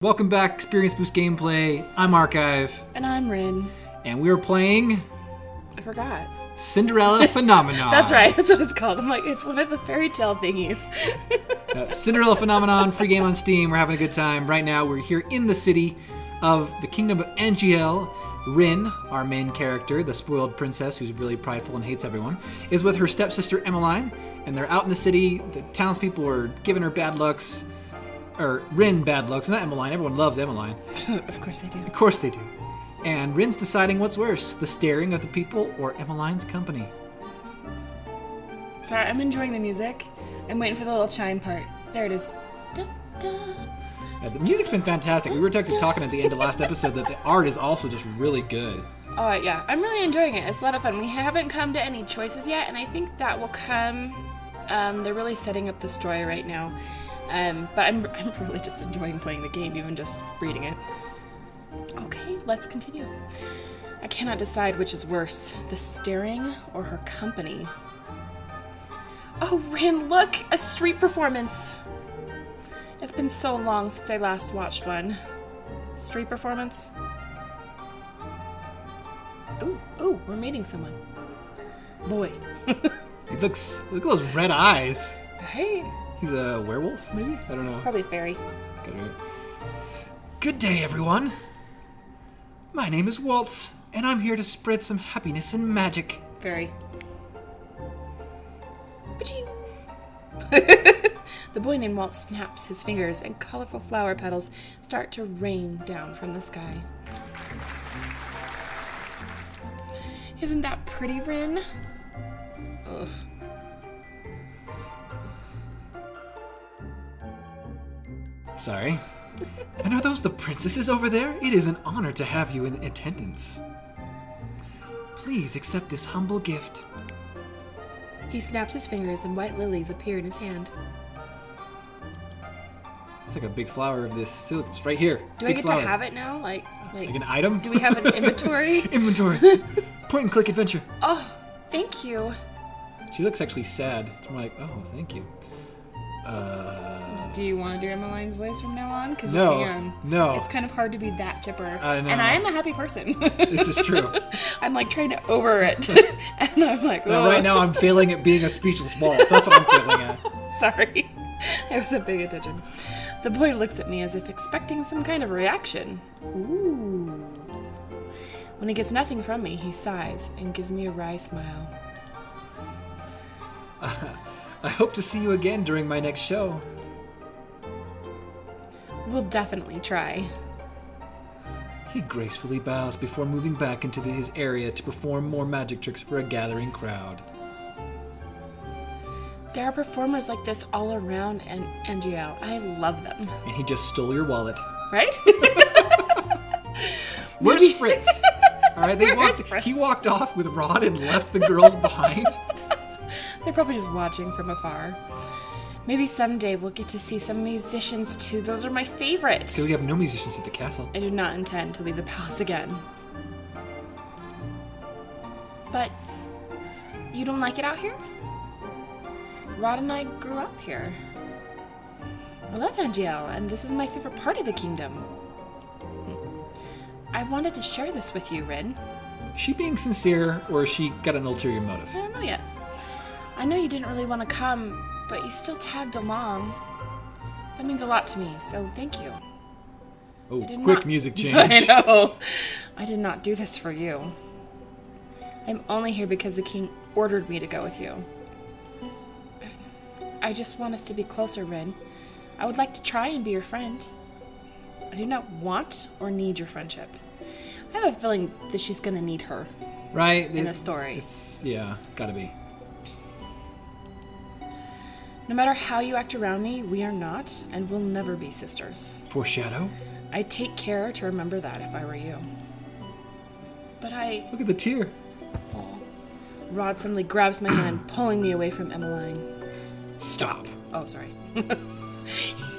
Welcome back, Experience Boost Gameplay. I'm Archive. And I'm Rin. And we're playing... I forgot. Cinderella Phenomenon. That's right, that's what it's called. I'm like, it's one of the fairy tale thingies. Cinderella Phenomenon, free game on Steam. We're having a good time. Right now, we're here in the city of the Kingdom of Angiel. Rin, our main character, the spoiled princess who's really prideful and hates everyone, is with her stepsister Emmeline, and they're out in the city. The townspeople are giving her bad looks. Or Rin bad looks, not Emmeline. Everyone loves Emmeline. Of course they do. Of course they do. And Rin's deciding what's worse, the staring of the people or Emmeline's company. Sorry, I'm enjoying the music. I'm waiting for the little chime part. There it is. Dun, dun. Yeah, the music's been fantastic. We were talking at the end of last episode that the art is also just really good. Oh, yeah. I'm really enjoying it. It's a lot of fun. We haven't come to any choices yet, and I think that will come. They're really setting up the story right now. But I'm really just enjoying playing the game, even just reading it. Okay, let's continue. I cannot decide which is worse, the staring or her company. Oh, Rin, look! A street performance! It's been so long since I last watched one. Street performance? Ooh, we're meeting someone. Boy. Look at those red eyes. Hey. He's a werewolf, maybe? I don't know. It's probably a fairy. Good day, everyone. My name is Waltz, and I'm here to spread some happiness and magic. Fairy. The boy named Walt snaps his fingers, and colorful flower petals start to rain down from the sky. Isn't that pretty, Rin? Ugh. Sorry. And are those the princesses over there? It is an honor to have you in attendance. Please accept this humble gift. He snaps his fingers, and white lilies appear in his hand. It's like a big flower of this. See, look, it's right here. Do big I get flower. to have it now? Like an item? Do we have an inventory? Inventory. Point and click adventure. Oh, thank you. She looks actually sad. It's more like, oh, thank you. Do you want to do Emmeline's voice from now on? Because no, you can. No. It's kind of hard to be that chipper. I know. And I am a happy person. This is true. I'm like trying to over it. And I'm like, no, right now I'm failing at being a speechless wall. That's what I'm failing at. Sorry. I wasn't paying attention. The boy looks at me as if expecting some kind of reaction. Ooh. When he gets nothing from me, he sighs and gives me a wry smile. I hope to see you again during my next show. We'll definitely try. He gracefully bows before moving back into his area to perform more magic tricks for a gathering crowd. There are performers like this all around Angiel. I love them. And he just stole your wallet. Right? Where's Fritz? All right, he walked off with Rod and left the girls behind. They're probably just watching from afar. Maybe someday we'll get to see some musicians too. Those are my favorites. So we have no musicians at the castle. I do not intend to leave the palace again. But you don't like it out here? Rod and I grew up here. I love Angiel, and this is my favorite part of the kingdom. I wanted to share this with you, Rin. Is she being sincere, or has she got an ulterior motive? I don't know yet. I know you didn't really want to come, but you still tagged along. That means a lot to me, so thank you. Oh, quick music change. I know. I did not do this for you. I'm only here because the king ordered me to go with you. I just want us to be closer, Rin. I would like to try and be your friend. I do not want or need your friendship. I have a feeling that she's going to need her. Right. In a story. Yeah, gotta be. No matter how you act around me, we are not and will never be sisters. Foreshadow? I'd take care to remember that if I were you. But Look at the tear. Oh. Rod suddenly grabs my hand, pulling me away from Emmeline. Stop. Oh, sorry.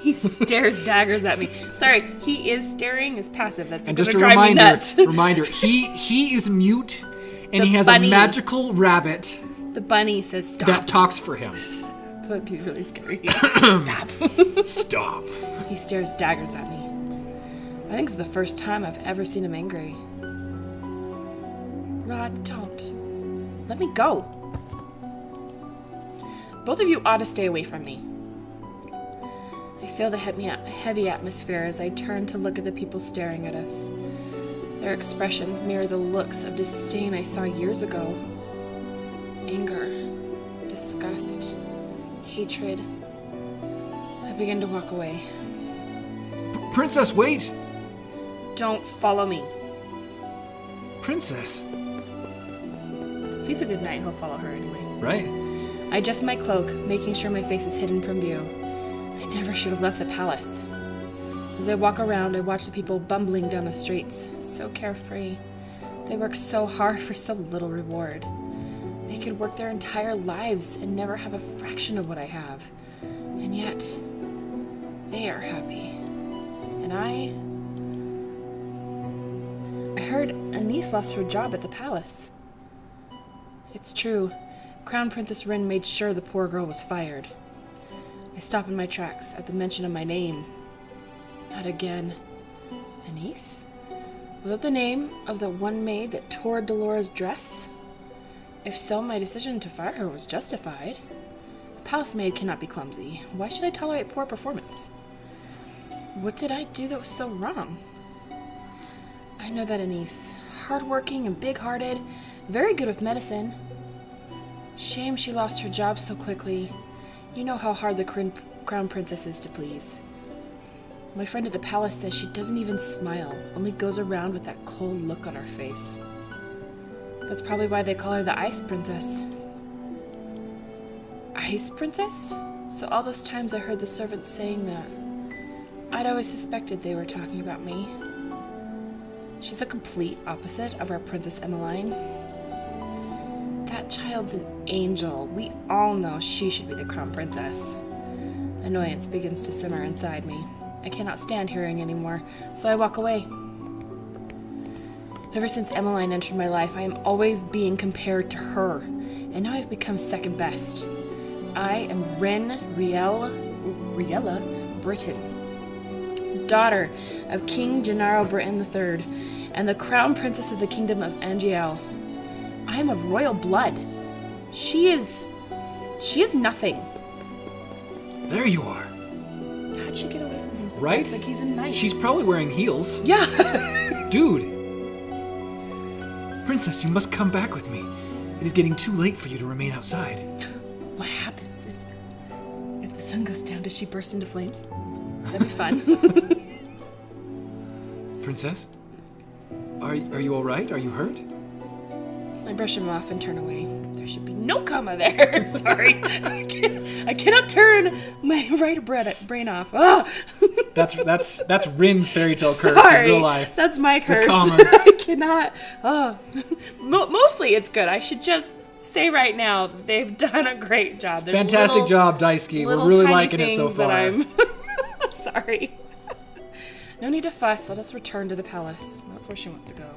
He stares daggers at me. Sorry, he is staring is passive. That's and just a drive me nuts. reminder, he is mute, and he has a magical rabbit. The bunny says stop. That talks for him. That would be really scary. Stop. Stop. He stares daggers at me. I think it's the first time I've ever seen him angry. Rod, don't. Let me go. Both of you ought to stay away from me. I feel the heavy atmosphere as I turn to look at the people staring at us. Their expressions mirror the looks of disdain I saw years ago. Anger, disgust, hatred. I begin to walk away. Princess, wait! Don't follow me. Princess. If he's a good knight, he'll follow her anyway. Right. I adjust my cloak, making sure my face is hidden from view. I never should have left the palace. As I walk around, I watch the people bumbling down the streets, so carefree. They work so hard for so little reward. They could work their entire lives and never have a fraction of what I have. And yet, they are happy. And I heard Anise lost her job at the palace. It's true. Crown Princess Rin made sure the poor girl was fired. I stop in my tracks at the mention of my name. Not again. Anise? Was that the name of the one maid that tore Delora's dress? If so, my decision to fire her was justified. A palace maid cannot be clumsy. Why should I tolerate poor performance? What did I do that was so wrong? I know that Anise, hardworking and big-hearted, very good with medicine. Shame she lost her job so quickly. You know how hard the Crown Princess is to please. My friend at the palace says she doesn't even smile, only goes around with that cold look on her face. That's probably why they call her the Ice Princess. Ice Princess? So all those times I heard the servants saying that, I'd always suspected they were talking about me. She's a complete opposite of our Princess Emmeline. That child's an angel. We all know she should be the Crown Princess. Annoyance begins to simmer inside me. I cannot stand hearing anymore, so I walk away. Ever since Emmeline entered my life, I am always being compared to her, and now I've become second best. I am Riella Britain, daughter of King Gennaro Britain III, and the Crown Princess of the Kingdom of Angiel. I am of royal blood. She is nothing. There you are. How'd she get away from him? Right? It's like he's a knight. She's probably wearing heels. Yeah. Dude. Princess, you must come back with me. It is getting too late for you to remain outside. What happens if the sun goes down? Does she burst into flames? That'd be fun. Princess? Are you all right? Are you hurt? I brush him off and turn away. There should be no comma there. Sorry. I cannot turn my right brain off. Ah! That's Rin's fairy tale curse in real life. That's my curse. The commas. I cannot. Oh. Mostly it's good. I should just say right now they've done a great job. There's fantastic job, Daisuke. We're really liking it so far. Sorry. No need to fuss. Let us return to the palace. That's where she wants to go.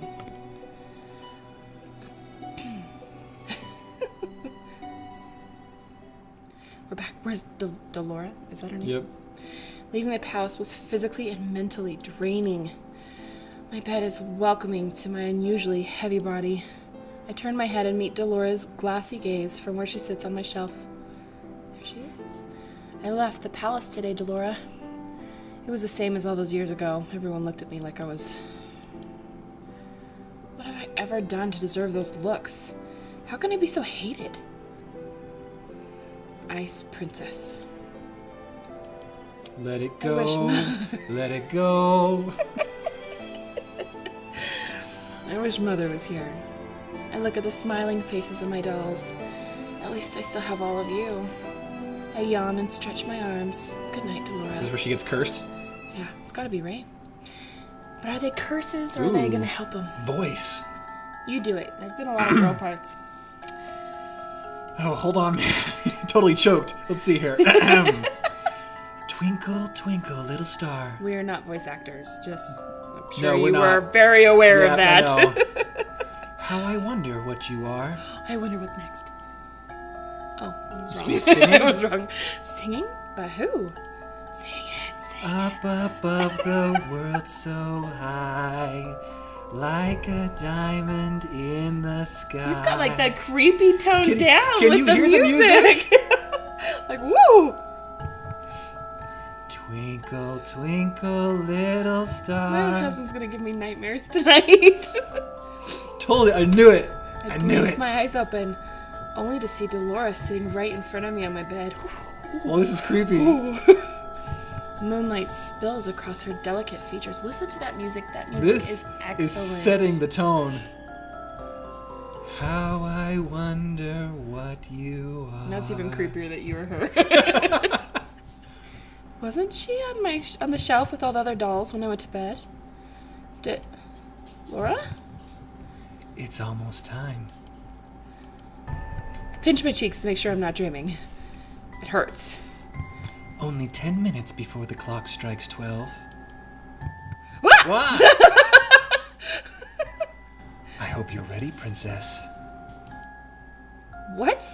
We're back. Where's Delora? Is that her name? Yep. Leaving the palace was physically and mentally draining. My bed is welcoming to my unusually heavy body. I turn my head and meet Delora's glassy gaze from where she sits on my shelf. There she is. I left the palace today, Delora. It was the same as all those years ago. Everyone looked at me like I was... What have I ever done to deserve those looks? How can I be so hated? Ice Princess. Let it go. Let it go. I wish Mother was here. I look at the smiling faces of my dolls. At least I still have all of you. I yawn and stretch my arms. Good night, Delora. This is where she gets cursed? Yeah, it's gotta be, right? But are they curses or are they gonna help him? Voice. You do it. There've been a lot of girl parts. Oh, hold on, man. Totally choked. Let's see here. Twinkle, twinkle, little star. We are not voice actors. Just, I'm No, sure we're you not. were very aware of Yeah, that. I know. How I wonder what you are. I wonder what's next. Oh, I was Should wrong. be singing? I was wrong. Singing? By who? Sing it, sing Up above the world so high, like a diamond in the sky. You've got like that creepy tone down can with you the hear music. the music? Like, woo! Twinkle, twinkle, little star. My husband's gonna give me nightmares tonight. Totally, I knew it. I knew blinked it. my eyes open, only to see Dolores sitting right in front of me on my bed. Well, this is creepy. Moonlight spills across her delicate features. Listen to that music. That music This is excellent. is setting the tone. How I wonder what you are. Now it's even creepier that you were her. Wasn't she on the shelf with all the other dolls when I went to bed? Laura? It's almost time. I pinch my cheeks to make sure I'm not dreaming. It hurts. Only 10 minutes before the clock strikes 12. Ah! Wow. I hope you're ready, princess. What?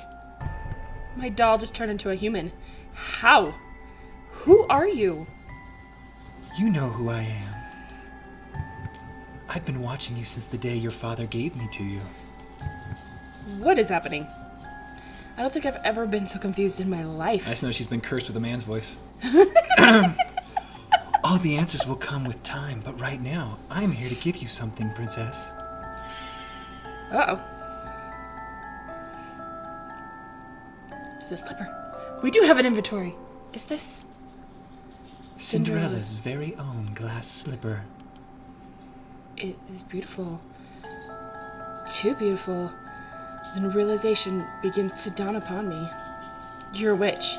My doll just turned into a human. How? Who are you? You know who I am. I've been watching you since the day your father gave me to you. What is happening? I don't think I've ever been so confused in my life. I just know she's been cursed with a man's voice. All the answers will come with time, but right now, I'm here to give you something, princess. Uh-oh. It's a slipper. We do have an inventory. Is this? Cinderella's very own glass slipper. It is beautiful. Too beautiful. Then realization begins to dawn upon me. You're a witch.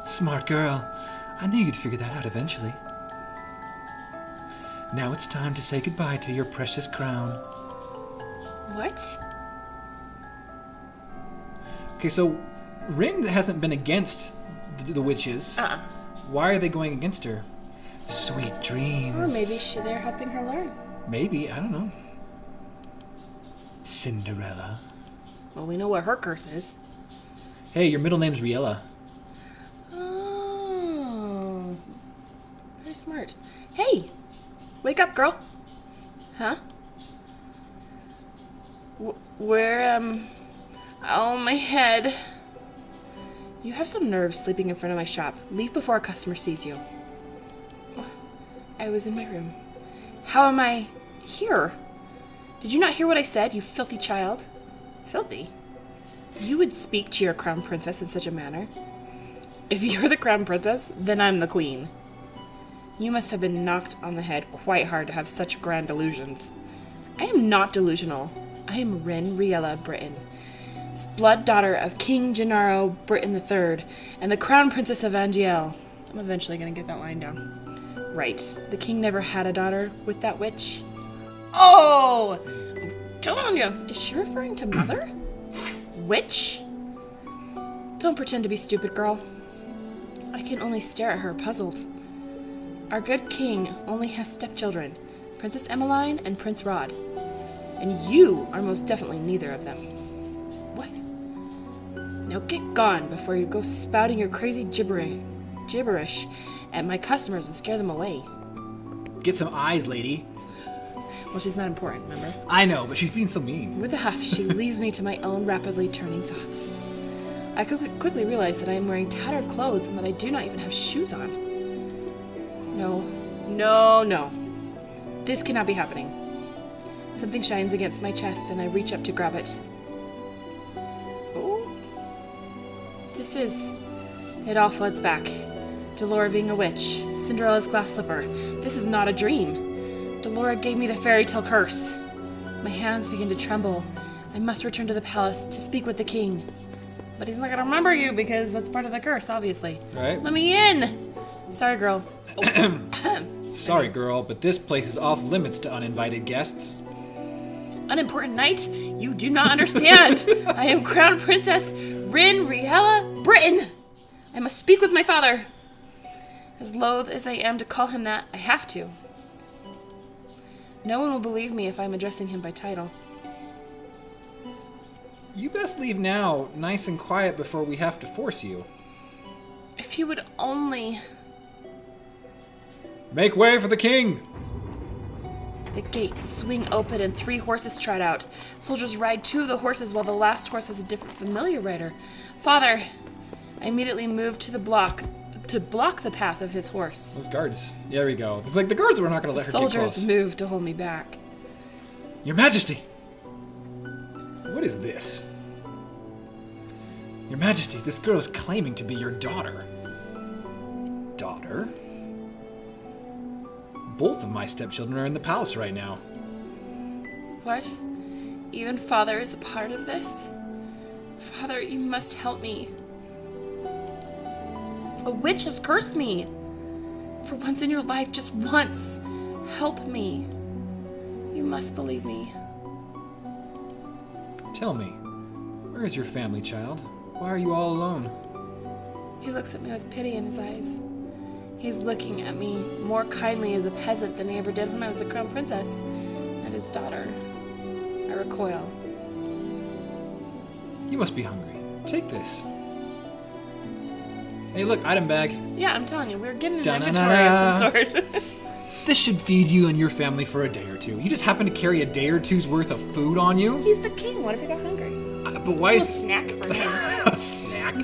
Smart girl. I knew you'd figure that out eventually. Now it's time to say goodbye to your precious crown. What? Okay, so Rin hasn't been against the witches. Why are they going against her? Sweet dreams. Or maybe they're helping her learn. Maybe, I don't know. Cinderella. Well, we know what her curse is. Hey, your middle name's Riella. Oh. Very smart. Hey! Wake up, girl. Huh? Oh, my head. You have some nerve sleeping in front of my shop. Leave before a customer sees you. I was in my room. How am I here? Did you not hear what I said, you filthy child? Filthy? You would speak to your crown princess in such a manner? If you're the crown princess, then I'm the queen. You must have been knocked on the head quite hard to have such grand delusions. I am not delusional. I am Rin Riella Britain, blood daughter of King Gennaro Britain III, and the crown princess of Angiel. I'm eventually going to get that line down. Right, the king never had a daughter with that witch. Oh! I'm telling you, is she referring to mother? Witch? Don't pretend to be stupid, girl. I can only stare at her, puzzled. Our good king only has stepchildren, Princess Emmeline and Prince Rod. And you are most definitely neither of them. What? Now get gone before you go spouting your crazy gibberish at my customers and scare them away. Get some eyes, lady. Well, she's not important, remember? I know, but she's being so mean. With a huff, she leaves me to my own rapidly turning thoughts. I quickly realize that I am wearing tattered clothes and that I do not even have shoes on. No. This cannot be happening. Something shines against my chest and I reach up to grab it. Oh. It all floods back. Delora being a witch. Cinderella's glass slipper. This is not a dream. Delora gave me the fairy tale curse. My hands begin to tremble. I must return to the palace to speak with the king. But he's not going to remember you because that's part of the curse, obviously. Right. Let me in! Sorry, girl. Sorry, girl, but this place is off limits to uninvited guests. Unimportant knight? You do not understand. I am Crown Princess Rin Riella Britain. I must speak with my father. As loath as I am to call him that, I have to. No one will believe me if I'm addressing him by title. You best leave now, nice and quiet, before we have to force you. If you would only... Make way for the king! The gates swing open and 3 horses trot out. Soldiers ride 2 of the horses while the last horse has a different familiar rider. Father! I immediately move to block the path of his horse. Those guards. Yeah, there we go. It's like the guards were not going to let her get close. Soldiers move to hold me back. Your Majesty! What is this? Your Majesty, this girl is claiming to be your daughter. Daughter? Both of my stepchildren are in the palace right now. What? Even Father is a part of this? Father, you must help me. A witch has cursed me. For once in your life, just once, help me. You must believe me. Tell me, where is your family, child? Why are you all alone? He looks at me with pity in his eyes. He's looking at me more kindly as a peasant than he ever did when I was the crown princess and his daughter. I recoil. You must be hungry. Take this. Hey, look, item bag. Yeah, I'm telling you, we're getting an inventory of some sort. This should feed you and your family for a day or two. You just happen to carry a day or two's worth of food on you? He's the king. What if he got hungry? But why is... A snack for him. A snack?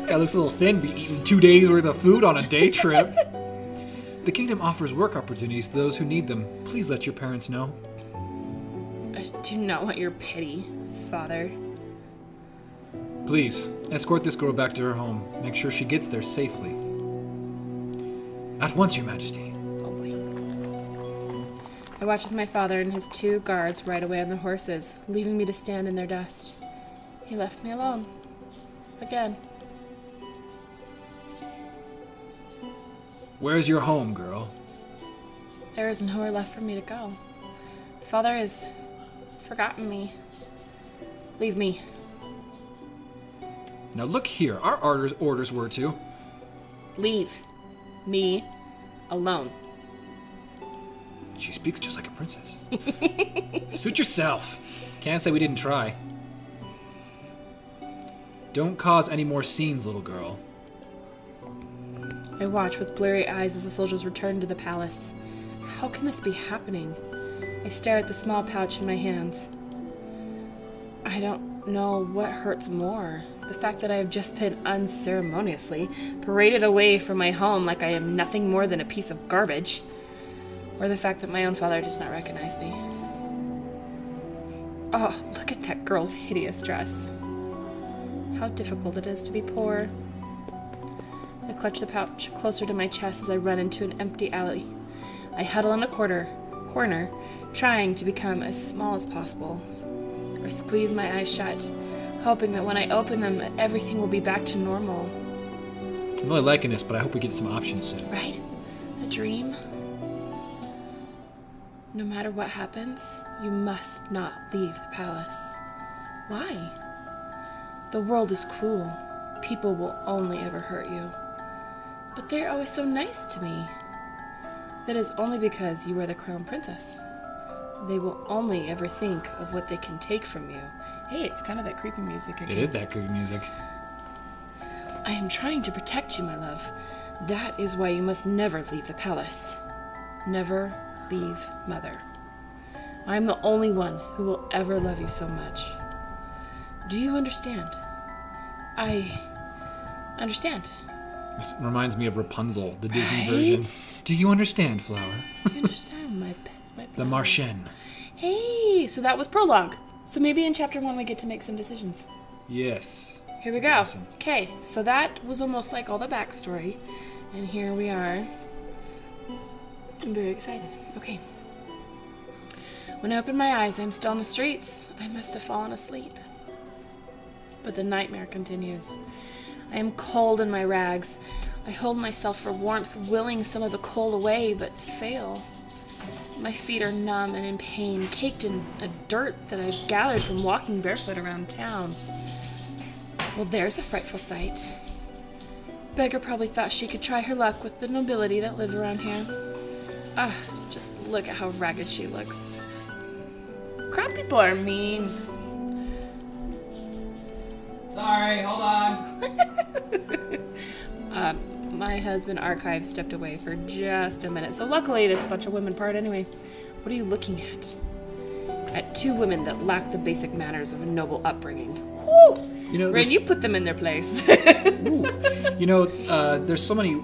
Guy looks a little thin, be eating 2 days worth of food on a day trip. The kingdom offers work opportunities to those who need them. Please let your parents know. I do not want your pity, Father. Please, escort this girl back to her home. Make sure she gets there safely. At once, Your Majesty. Oh boy. I watch as my father and his 2 guards ride away on their horses, leaving me to stand in their dust. He left me alone. Again. Where's your home, girl? There is nowhere left for me to go. Father has forgotten me. Leave me. Now look here, our orders were to... Leave me alone. She speaks just like a princess. Suit yourself. Can't say we didn't try. Don't cause any more scenes, little girl. I watch with blurry eyes as the soldiers return to the palace. How can this be happening? I stare at the small pouch in my hands. I don't know what hurts more. The fact that I have just been unceremoniously paraded away from my home like I am nothing more than a piece of garbage. Or the fact that my own father does not recognize me. Oh, look at that girl's hideous dress. How difficult it is to be poor. I clutch the pouch closer to my chest as I run into an empty alley. I huddle in a corner, trying to become as small as possible. I squeeze my eyes shut, hoping that when I open them, everything will be back to normal. I'm really liking this, but I hope we get some options soon. Right? A dream? No matter what happens, you must not leave the palace. Why? The world is cruel. People will only ever hurt you. But they're always so nice to me. That is only because you are the crown princess. They will only ever think of what they can take from you. Hey, it's kind of that creepy music again. It is that creepy music. I am trying to protect you, my love. That is why you must never leave the palace. Never leave Mother. I am the only one who will ever love you so much. Do you understand? I understand. This reminds me of Rapunzel, the Disney Right? version. Do you understand, Flower? Do you understand my The Martian. Hey, so that was prologue. So maybe in chapter 1 we get to make some decisions. Yes. Here we go. Awesome. Okay, so that was almost like all the backstory. And here we are. I'm very excited. Okay. When I open my eyes, I'm still on the streets. I must have fallen asleep. But the nightmare continues. I am cold in my rags. I hold myself for warmth, willing some of the cold away, but fail. My feet are numb and in pain, caked in a dirt that I've gathered from walking barefoot around town. Well, there's a frightful sight. Beggar probably thought she could try her luck with the nobility that live around here. Ah, just look at how ragged she looks. Crowd people are mean. Sorry, hold on. my husband Archive stepped away for just a minute. So luckily, this bunch of women part anyway. What are you looking at? At two women that lack the basic manners of a noble upbringing. Whew! You know, Ren, you put them in their place. Ooh. You know, there's so many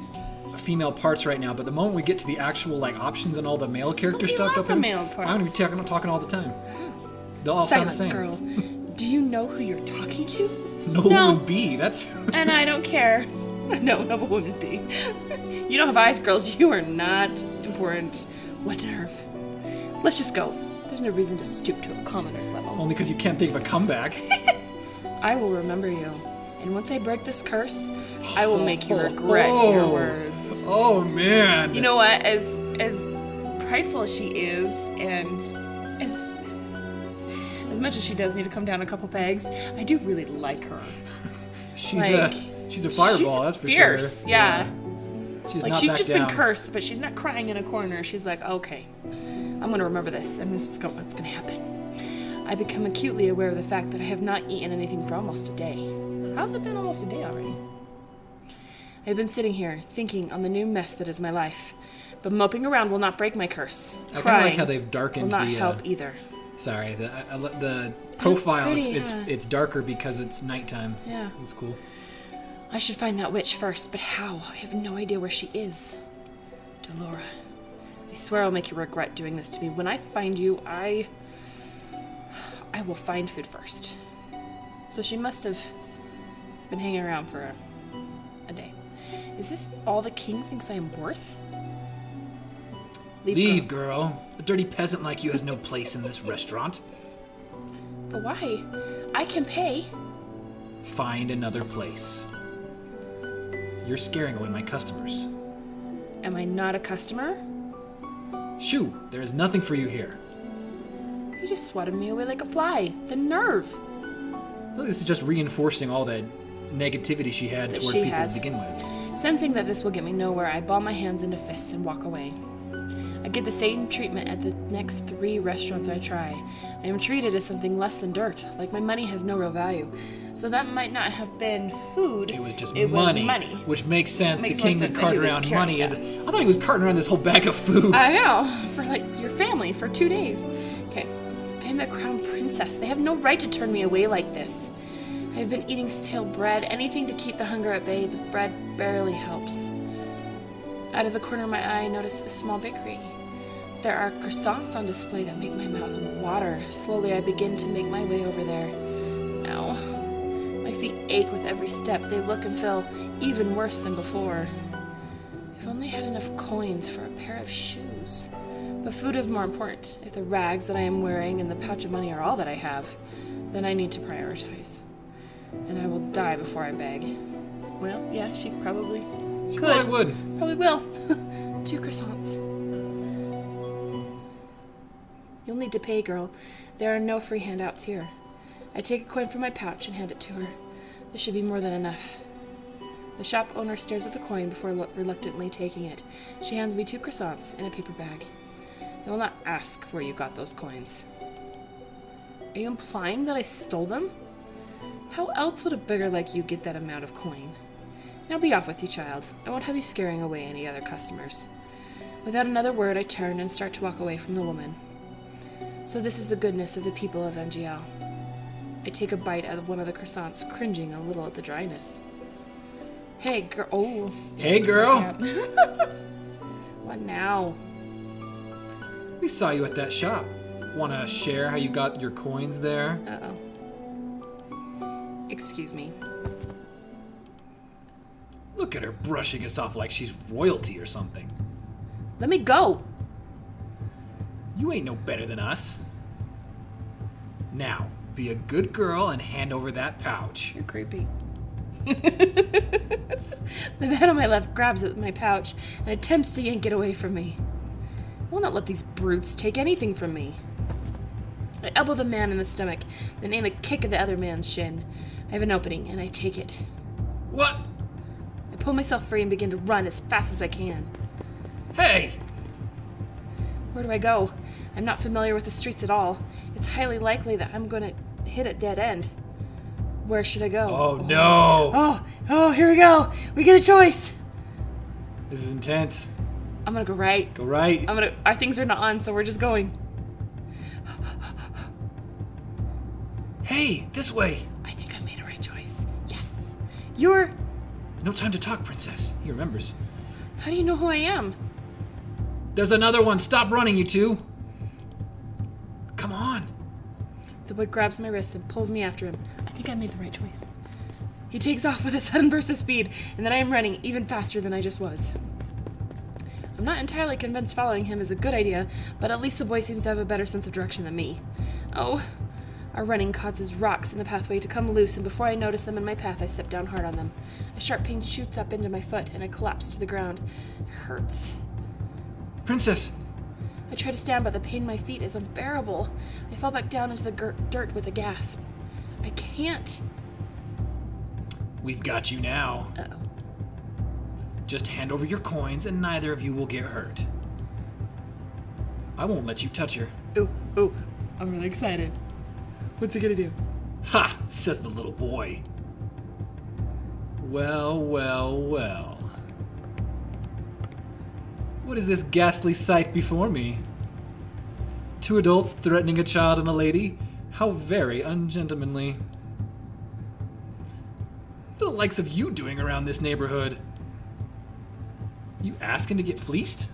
female parts right now, but the moment we get to the actual like options and all the male character stuff lots up of in, male parts. I'm gonna be talking all the time. They'll all sound the Silence, same. girl. Do you know who you're talking to? Noble No. woman B. That's And I don't care. No, noble woman B. You don't have eyes, girls. You are not important. What nerve. Let's just go. There's no reason to stoop to a commoner's level. only because you can't think of a comeback. I will remember you. And once I break this curse, I will make you regret your words. Oh man. You know what? As prideful as she is, and as much as she does need to come down a couple pegs, I do really like her. she's a fireball. She's that's for fierce, sure. yeah. She's Like not she's back just down. been cursed, but she's not crying in a corner. She's like, okay, I'm gonna remember this, and this is what's gonna happen. I become acutely aware of the fact that I have not eaten anything for almost a day. How's it been almost a day already? I've been sitting here, thinking on the new mess that is my life. But moping around will not break my curse. I kind of Crying like how they've darkened will not the. help either. Sorry, the profile. pretty, it's darker because it's nighttime. Yeah. It's cool. I should find that witch first, but how? I have no idea where she is. Delora, I swear I'll make you regret doing this to me. When I find you, I will find food first. So she must have been hanging around for a day. Is this all the king thinks I am worth? Leave, girl. A dirty peasant like you has no place in this restaurant. But why? I can pay. Find another place. You're scaring away my customers. Am I not a customer? Shoo, there is nothing for you here. You just swatted me away like a fly. The nerve. I feel like this is just reinforcing all the negativity she had That toward she people has. to begin with. Sensing that this will get me nowhere, I ball my hands into fists and walk away. I get the same treatment at the next 3 restaurants I try. I am treated as something less than dirt, like my money has no real value. So that might not have been food. It was just money. Which makes sense. Makes the more king that sense that carted he was around carrying money that. I thought he was carting around this whole bag of food. I know, for like your family for 2 days. Okay, I am the crown princess. They have no right to turn me away like this. I have been eating stale bread, anything to keep the hunger at bay. The bread barely helps. Out of the corner of my eye, I notice a small bakery. There are croissants on display that make my mouth water. Slowly, I begin to make my way over there. Ow. My feet ache with every step. They look and feel even worse than before. If only I had enough coins for a pair of shoes. But food is more important. If the rags that I am wearing and the pouch of money are all that I have, then I need to prioritize. And I will die before I beg. Well, yeah, she probably could. Probably would. Probably will. 2 croissants. You'll need to pay, girl. There are no free handouts here. I take a coin from my pouch and hand it to her. This should be more than enough. The shop owner stares at the coin before reluctantly taking it. She hands me 2 croissants in a paper bag. I will not ask where you got those coins. Are you implying that I stole them? How else would a beggar like you get that amount of coin? Now be off with you, child. I won't have you scaring away any other customers. Without another word, I turn and start to walk away from the woman. So this is the goodness of the people of NGL. I take a bite out of one of the croissants, cringing a little at the dryness. Hey, girl. Oh. Hey, girl. What now? We saw you at that shop. Want to share how you got your coins there? Uh-oh. Excuse me. Look at her brushing us off like she's royalty or something. Let me go. You ain't no better than us. Now, be a good girl and hand over that pouch. You're creepy. The man on my left grabs at my pouch and attempts to yank it away from me. I will not let these brutes take anything from me. I elbow the man in the stomach, then aim a kick at the other man's shin. I have an opening, and I take it. What? I pull myself free and begin to run as fast as I can. Hey! Where do I go? I'm not familiar with the streets at all. It's highly likely that I'm going to hit a dead end. Where should I go? Oh, no! Oh, here we go. We get a choice. This is intense. I'm gonna go right. Go right. Our things are not on, so we're just going. Hey, this way. I think I made a right choice. Yes. No time to talk, princess. He remembers. How do you know who I am? There's another one. Stop running, you two. Come on. The boy grabs my wrist and pulls me after him. I think I made the right choice. He takes off with a sudden burst of speed, and then I am running even faster than I just was. I'm not entirely convinced following him is a good idea, but at least the boy seems to have a better sense of direction than me. Oh, our running causes rocks in the pathway to come loose, and before I notice them in my path, I step down hard on them. A sharp pain shoots up into my foot, and I collapse to the ground. It hurts. Princess. I try to stand, but the pain in my feet is unbearable. I fall back down into the dirt with a gasp. I can't. We've got you now. Uh-oh. Just hand over your coins and neither of you will get hurt. I won't let you touch her. Ooh, I'm really excited. What's he gonna do? Ha! Says the little boy. Well, well, well. What is this ghastly sight before me? Two adults threatening a child and a lady? How very ungentlemanly. What are the likes of you doing around this neighborhood? You asking to get fleeced?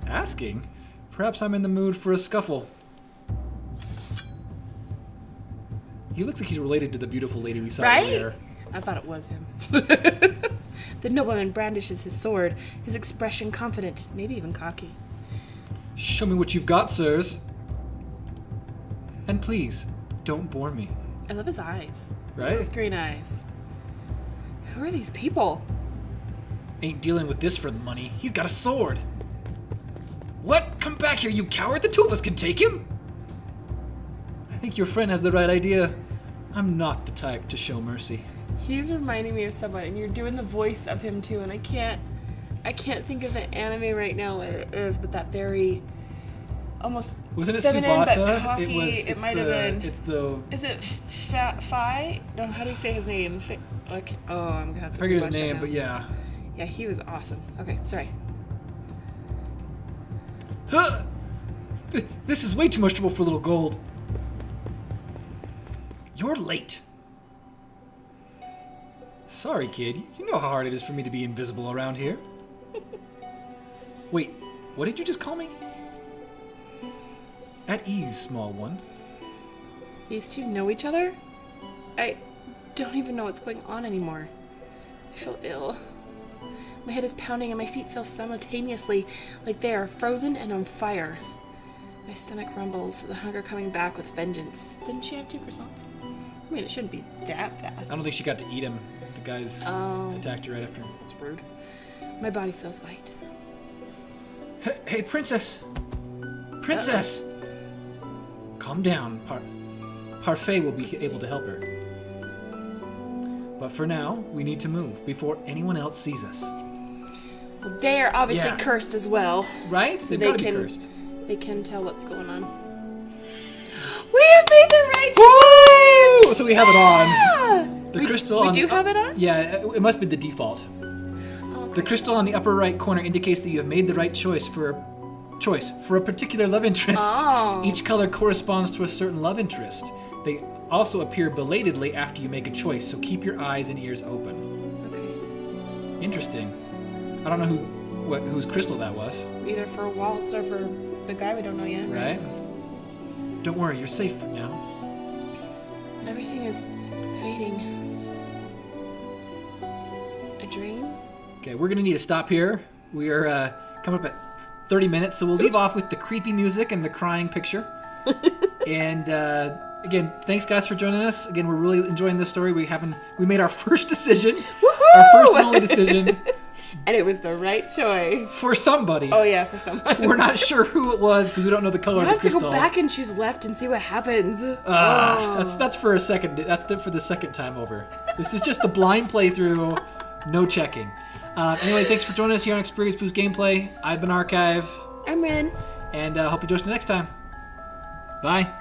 Asking? Perhaps I'm in the mood for a scuffle. He looks like he's related to the beautiful lady we saw earlier. I thought it was him. The nobleman brandishes his sword, his expression confident, maybe even cocky. Show me what you've got, sirs. And please, don't bore me. I love his eyes. Right? Those green eyes. Who are these people? Ain't dealing with this for the money. He's got a sword. What? Come back here, you coward. The two of us can take him. I think your friend has the right idea. I'm not the type to show mercy. He's reminding me of someone, and you're doing the voice of him too, and I can't think of the anime right now what it is, but that very almost wasn't it feminine, but Tsubasa? cocky. It might have been. It's the. Is it Fi? No, how do you say his name? Okay. Oh, I'm gonna have to. I forget his rewatch that name, now. but yeah. Yeah, he was awesome. Okay, sorry. Huh! This is way too much trouble for a little gold. You're late. Sorry, kid. You know how hard it is for me to be invisible around here. Wait, what did you just call me? At ease, small one. These two know each other? I don't even know what's going on anymore. I feel ill. My head is pounding and my feet feel simultaneously like they are frozen and on fire. My stomach rumbles, the hunger coming back with vengeance. Didn't she have 2 croissants? I mean, it shouldn't be that fast. I don't think she got to eat him. The guys attacked her right after. That's rude. My body feels light. Hey, princess! Princess! Calm down. Parfait will be able to help her. But for now, we need to move before anyone else sees us. Well, they are obviously Yeah. cursed as well. Right? So They've they got to be can- cursed. They can tell what's going on. We have made the right choice! Woo! So we have it on. Yeah! The crystal we on do the, have it on? Yeah, it must be the default. Okay. The crystal on the upper right corner indicates that you have made the right choice for a particular love interest. Oh. Each color corresponds to a certain love interest. They also appear belatedly after you make a choice, so keep your eyes and ears open. Okay. Interesting. I don't know whose crystal that was. Either for Waltz or for the guy we don't know yet. Right? Don't worry, you're safe for now. Everything is fading. A dream? Okay, we're gonna need to stop here. We are coming up at 30 minutes, so we'll leave off with the creepy music and the crying picture. And again, thanks guys for joining us. Again, we're really enjoying this story. We made our first decision, Woohoo! our first and only decision And it was the right choice. for somebody. Oh yeah, for someone. We're not sure who it was because we don't know the color I of the have to crystal. go back and choose left and see what happens. That's for a second. That's for the second time over. This is just the blind playthrough, no checking. Anyway, thanks for joining us here on Experience Boost Gameplay. I've been Archive, I'm Rin. and hope you join us next time. Bye.